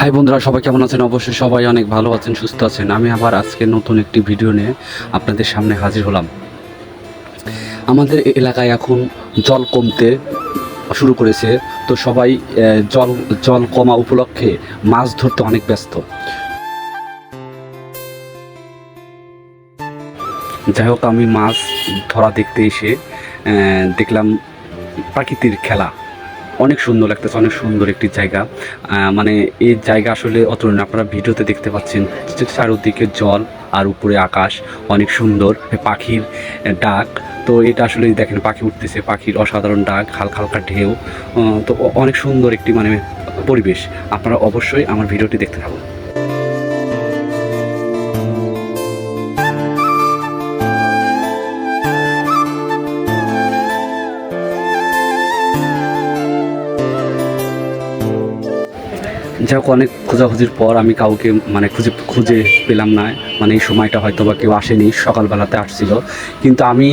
High বন্ধুরা, সবাই কেমন আছেন? অবশ্যই সবাই অনেক ভালো আছেন, সুস্থ আছেন। আমি আবার আজকে নতুন একটি ভিডিও নিয়ে আপনাদের সামনে হাজির হলাম। আমাদের এলাকায় এখন জল কমতে শুরু করেছে, তো সবাই জল জল কমা উপলক্ষে মাছ ধরতে অনেক ব্যস্ত। যাই হোক, আমি মাছ ধরা দেখতে এসে দেখলাম প্রাকৃতিক খেলা। অনেক সুন্দর লাগতেছে, অনেক সুন্দর একটি জায়গা। মানে এই জায়গা আসলে অতুলনীয়। আপনারা ভিডিওতে দেখতে পাচ্ছেন যে চারদিকে জল আর উপরে আকাশ, অনেক সুন্দর পাখির ডাক। তো এটা আসলে দেখেন, পাখি উঠতেছে, পাখির অসাধারণ ডাক, হালকা হালকা ঢেউ। তো অনেক সুন্দর একটি মানে পরিবেশ। আপনারা অবশ্যই আমার ভিডিওটি দেখতে থাকুন। যাই হোক, অনেক খোঁজাখুঁজির পর আমি কাউকে মানে খুঁজে পেলাম না। মানে এই সময়টা হয়তো বা কেউ আসেনি, সকালবেলাতে আসছিল। কিন্তু আমি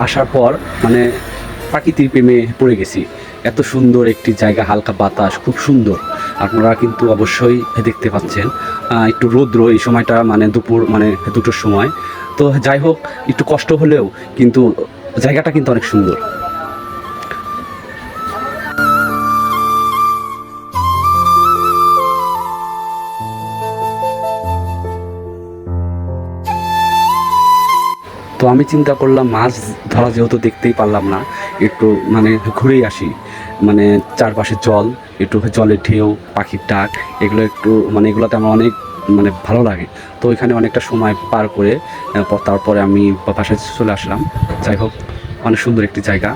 আসার পর মানে প্রাকৃতিক প্রেমে পড়ে গেছি। এত সুন্দর একটি জায়গা, হালকা বাতাস, খুব সুন্দর। আপনারা কিন্তু অবশ্যই দেখতে পাচ্ছেন। একটু রৌদ্র এই সময়টা, মানে দুপুর মানে 2টোর সময়। তো যাই হোক, একটু কষ্ট হলেও কিন্তু জায়গাটা কিন্তু অনেক সুন্দর। তো আমি চিন্তা করলাম, মাছ ধরা যেহেতু দেখতেই পারলাম না, একটু মানে ঘুরেই আসি। মানে চারপাশে জল, একটু জলের ঢেউ, পাখির ডাক, এগুলো একটু মানে এগুলোতে আমার অনেক মানে ভালো লাগে। তো এখানে অনেকটা সময় পার করে তারপরে আমি বাসায় চলে আসলাম। যাই হোক, অনেক সুন্দর একটি জায়গা।